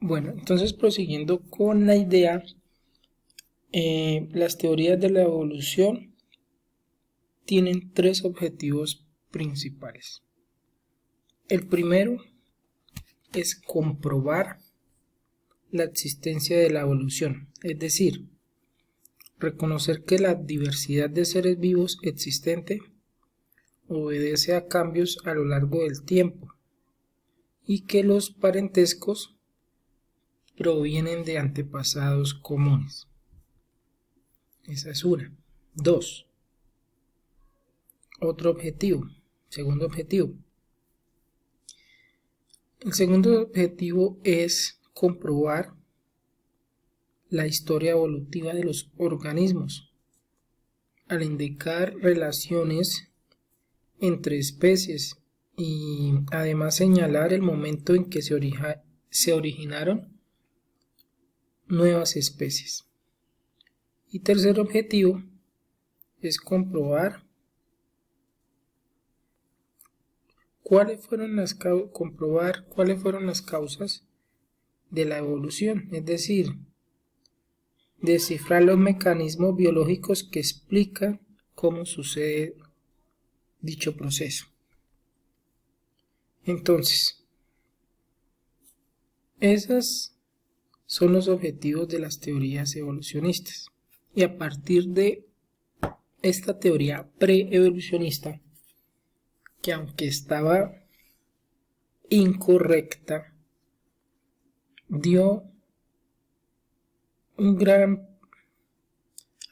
Bueno, entonces prosiguiendo con la idea, las teorías de la evolución tienen tres objetivos principales. El primero es comprobar la existencia de la evolución, es decir, reconocer que la diversidad de seres vivos existente obedece a cambios a lo largo del tiempo y que los parentescos provienen de antepasados comunes. Esa es una. 2. Otro objetivo. Segundo objetivo. El segundo objetivo es comprobar la historia evolutiva de los organismos al indicar relaciones entre especies y además señalar el momento en que se originaron nuevas especies. Y tercer objetivo es comprobar cuáles fueron las causas de la evolución, es decir, descifrar los mecanismos biológicos que explican cómo sucede dicho proceso. Entonces, esos son los objetivos de las teorías evolucionistas. Y a partir de esta teoría pre-evolucionista, que aunque estaba incorrecta, dio un gran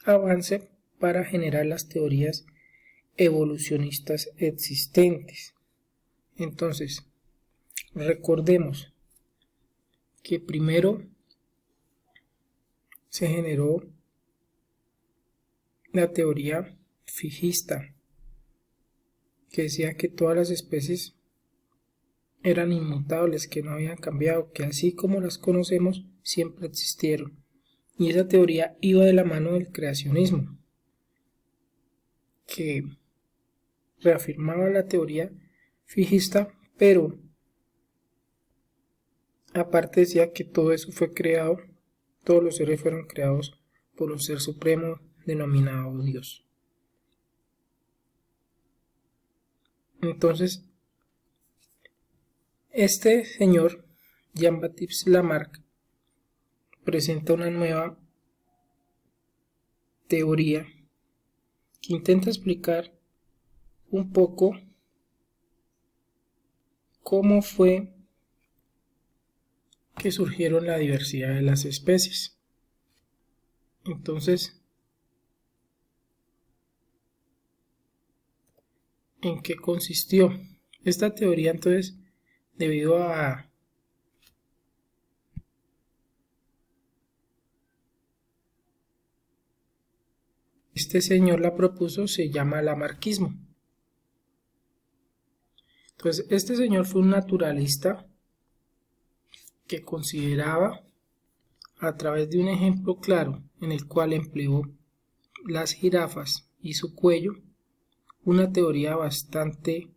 avance para generar las teorías evolucionistas existentes. Entonces, recordemos que primero se generó la teoría fijista, que decía que todas las especies eran inmutables, que no habían cambiado, que así como las conocemos siempre existieron. Y esa teoría iba de la mano del creacionismo, que reafirmaba la teoría fijista, pero aparte decía que todo eso fue creado, todos los seres fueron creados por un ser supremo denominado Dios. Entonces, este señor, Jean-Baptiste Lamarck, presenta una nueva teoría que intenta explicar un poco cómo fue que surgieron la diversidad de las especies. Entonces, ¿en qué consistió? Esta teoría, entonces, debido a este señor la propuso, se llama lamarquismo. Entonces, este señor fue un naturalista que consideraba, a través de un ejemplo claro en el cual empleó las jirafas y su cuello, una teoría bastante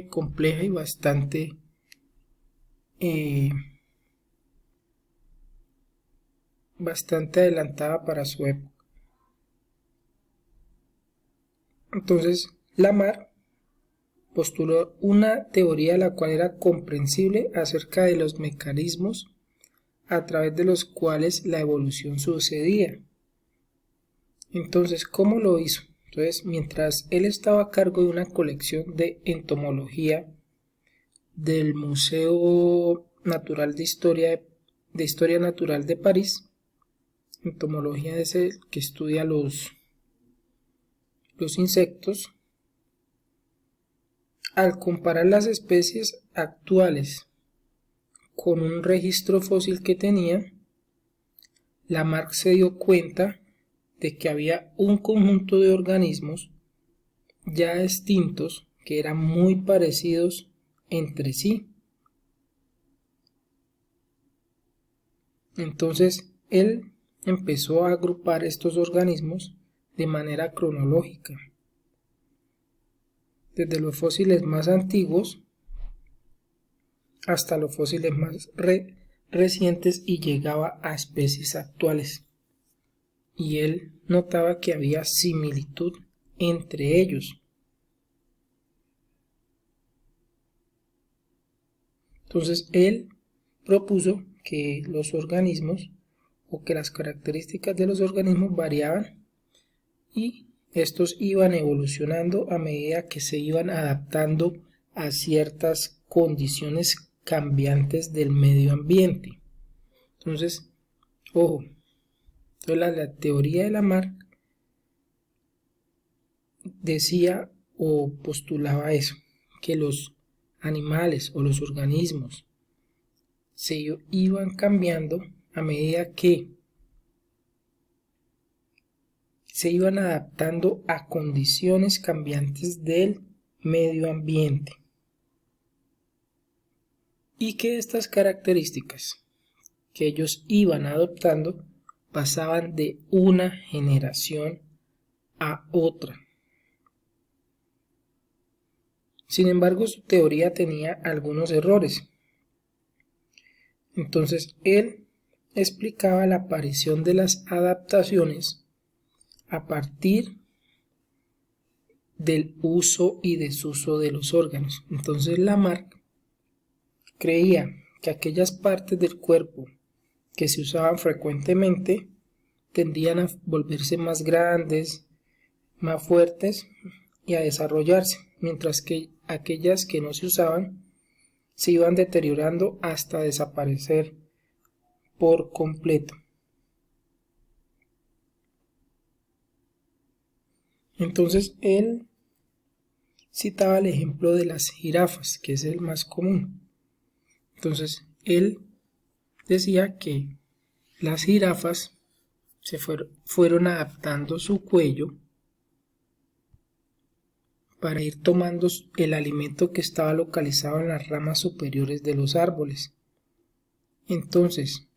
compleja y bastante adelantada para su época. Entonces, Lamarck postuló una teoría la cual era comprensible acerca de los mecanismos a través de los cuales la evolución sucedía. Entonces, ¿cómo lo hizo? Entonces, mientras él estaba a cargo de una colección de entomología del Museo Natural de Historia Natural de París, entomología es el que estudia los insectos, al comparar las especies actuales con un registro fósil que tenía, Lamarck se dio cuenta de que había un conjunto de organismos ya extintos que eran muy parecidos entre sí. Entonces él empezó a agrupar estos organismos de manera cronológica, desde los fósiles más antiguos hasta los fósiles más recientes y llegaba a especies actuales. Y él notaba que había similitud entre ellos. Entonces él propuso que los organismos o que las características de los organismos variaban y estos iban evolucionando a medida que se iban adaptando a ciertas condiciones cambiantes del medio ambiente. Entonces, ojo, la teoría de Lamarck decía o postulaba eso, que los animales o los organismos se iban cambiando a medida que se iban adaptando a condiciones cambiantes del medio ambiente y que estas características que ellos iban adoptando pasaban de una generación a otra. Sin embargo, su teoría tenía algunos errores. Entonces, él explicaba la aparición de las adaptaciones a partir del uso y desuso de los órganos. Entonces, Lamarck creía que aquellas partes del cuerpo que se usaban frecuentemente tendían a volverse más grandes, más fuertes y a desarrollarse, mientras que aquellas que no se usaban se iban deteriorando hasta desaparecer por completo. Entonces él citaba el ejemplo de las jirafas, que es el más común. Entonces él decía que las jirafas fueron adaptando su cuello para ir tomando el alimento que estaba localizado en las ramas superiores de los árboles. Entonces,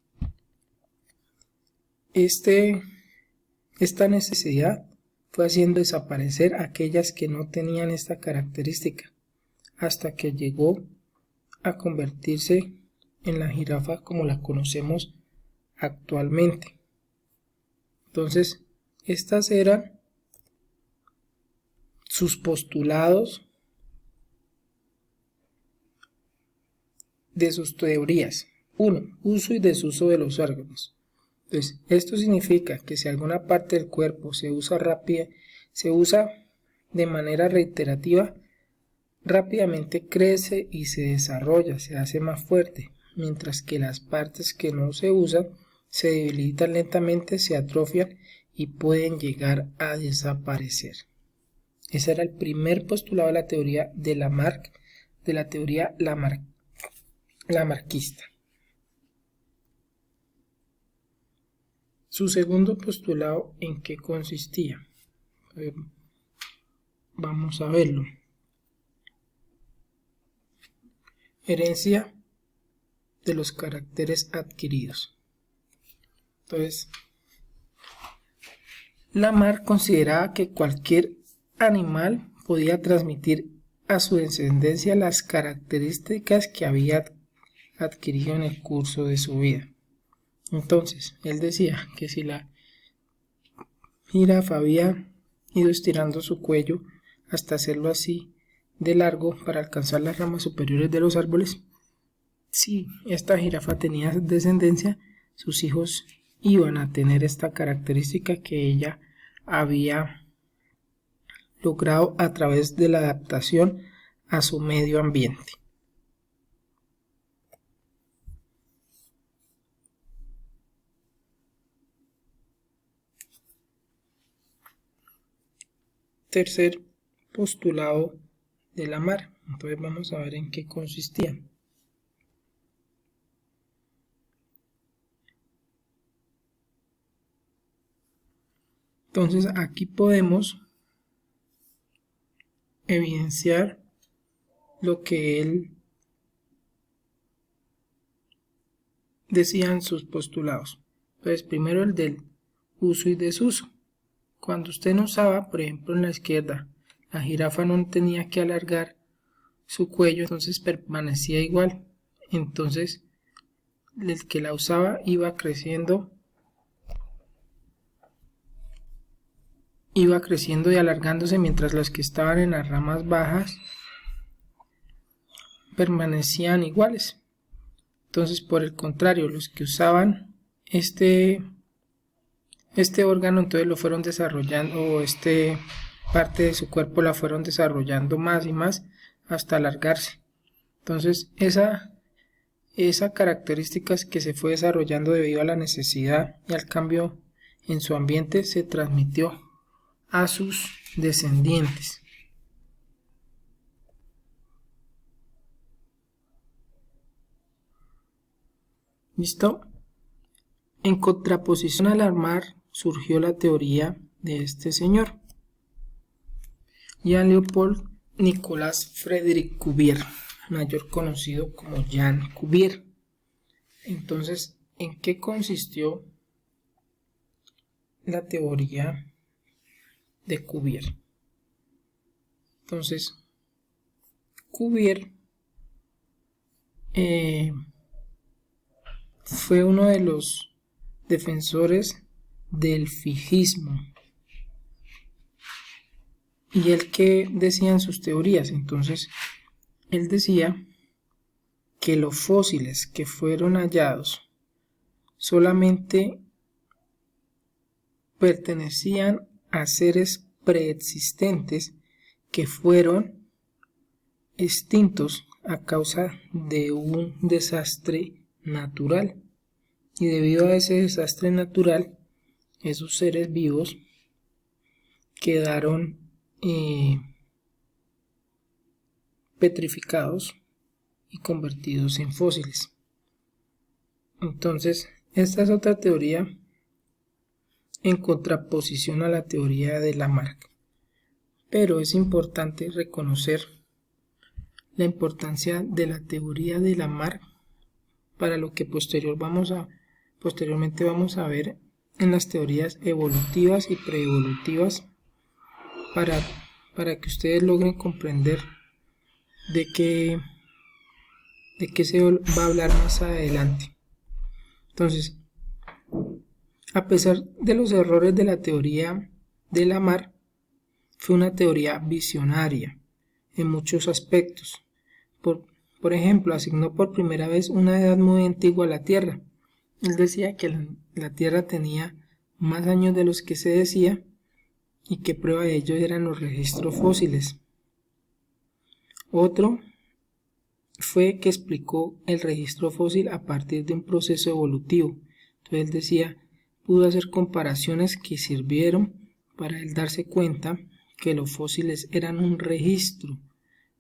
esta necesidad fue haciendo desaparecer aquellas que no tenían esta característica, hasta que llegó a convertirse en la jirafa como la conocemos actualmente. Entonces, estas eran sus postulados de sus teorías. 1. Uso y desuso de los órganos. Entonces, esto significa que si alguna parte del cuerpo se usa de manera reiterativa, rápidamente crece y se desarrolla, se hace más fuerte, mientras que las partes que no se usan se debilitan lentamente, se atrofian y pueden llegar a desaparecer. Ese era el primer postulado de la teoría de Lamarck, de la teoría lamarquista. Su segundo postulado, ¿en qué consistía? Vamos a verlo. Herencia de los caracteres adquiridos. Entonces, Lamarck consideraba que cualquier animal podía transmitir a su descendencia las características que había adquirido en el curso de su vida. Entonces, él decía que si la jirafa había ido estirando su cuello hasta hacerlo así de largo para alcanzar las ramas superiores de los árboles, si esta jirafa tenía descendencia, sus hijos iban a tener esta característica que ella había logrado a través de la adaptación a su medio ambiente. Tercer postulado de Lamarck. Entonces vamos a ver en qué consistía. Entonces aquí podemos evidenciar lo que él decía en sus postulados. Entonces primero el del uso y desuso. Cuando usted no usaba, por ejemplo en la izquierda, la jirafa no tenía que alargar su cuello, entonces permanecía igual. entonces el que la usaba iba creciendo y alargándose, mientras los que estaban en las ramas bajas permanecían iguales. Entonces, por el contrario, los que usaban este órgano, entonces lo fueron desarrollando, o parte de su cuerpo la fueron desarrollando más y más hasta alargarse. Entonces, esa característica que se fue desarrollando debido a la necesidad y al cambio en su ambiente se transmitió a sus descendientes. ¿Listo? En contraposición al mar surgió la teoría de este señor, Jean-Léopold Nicolas Frédéric Cuvier, mayor conocido como Jean Cuvier. Entonces, ¿en qué consistió la teoría de Cuvier? Entonces, Cuvier fue uno de los defensores del fijismo. ¿Y él qué decía en sus teorías? Entonces, él decía que los fósiles que fueron hallados solamente pertenecían a seres preexistentes que fueron extintos a causa de un desastre natural, y debido a ese desastre natural esos seres vivos quedaron petrificados y convertidos en fósiles. Entonces, esta es otra teoría en contraposición a la teoría de Lamarck, pero es importante reconocer la importancia de la teoría de Lamarck para lo que posteriormente vamos a ver en las teorías evolutivas y preevolutivas, para que ustedes logren comprender de qué se va a hablar más adelante. Entonces, a pesar de los errores de la teoría de Lamarck, fue una teoría visionaria en muchos aspectos. Por ejemplo, asignó por primera vez una edad muy antigua a la Tierra. Él decía que la Tierra tenía más años de los que se decía, y que prueba de ello eran los registros fósiles. Otro fue que explicó el registro fósil a partir de un proceso evolutivo. Entonces él decía, pudo hacer comparaciones que sirvieron para él darse cuenta que los fósiles eran un registro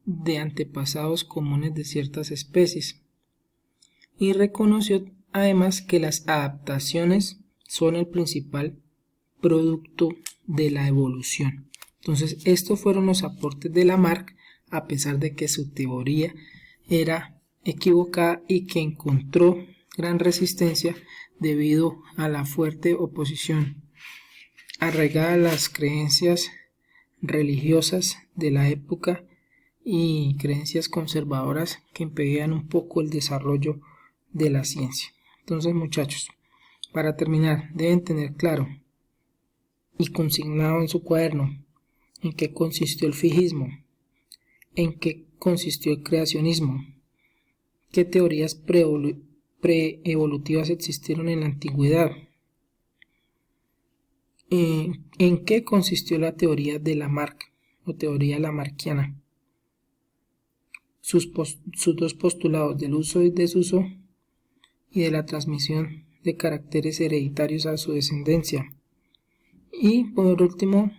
de antepasados comunes de ciertas especies, y reconoció además que las adaptaciones son el principal producto de la evolución. Entonces, estos fueron los aportes de Lamarck, a pesar de que su teoría era equivocada y que encontró gran resistencia debido a la fuerte oposición arraigada a las creencias religiosas de la época y creencias conservadoras que impedían un poco el desarrollo de la ciencia. Entonces, muchachos, para terminar, deben tener claro y consignado en su cuaderno en qué consistió el fijismo, en qué consistió el creacionismo, qué teorías preevolutivas existieron en la antigüedad, en qué consistió la teoría de Lamarck o teoría lamarckiana, sus dos postulados del uso y desuso y de la transmisión de caracteres hereditarios a su descendencia, y por último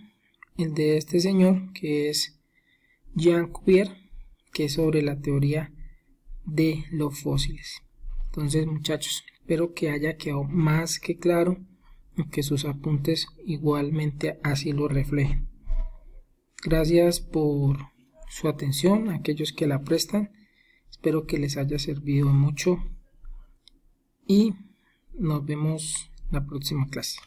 el de este señor, que es Jean Cuvier, que es sobre la teoría de los fósiles. Entonces, muchachos, espero que haya quedado más que claro y que sus apuntes igualmente así lo reflejen. Gracias por su atención a aquellos que la prestan. Espero que les haya servido mucho y nos vemos la próxima clase.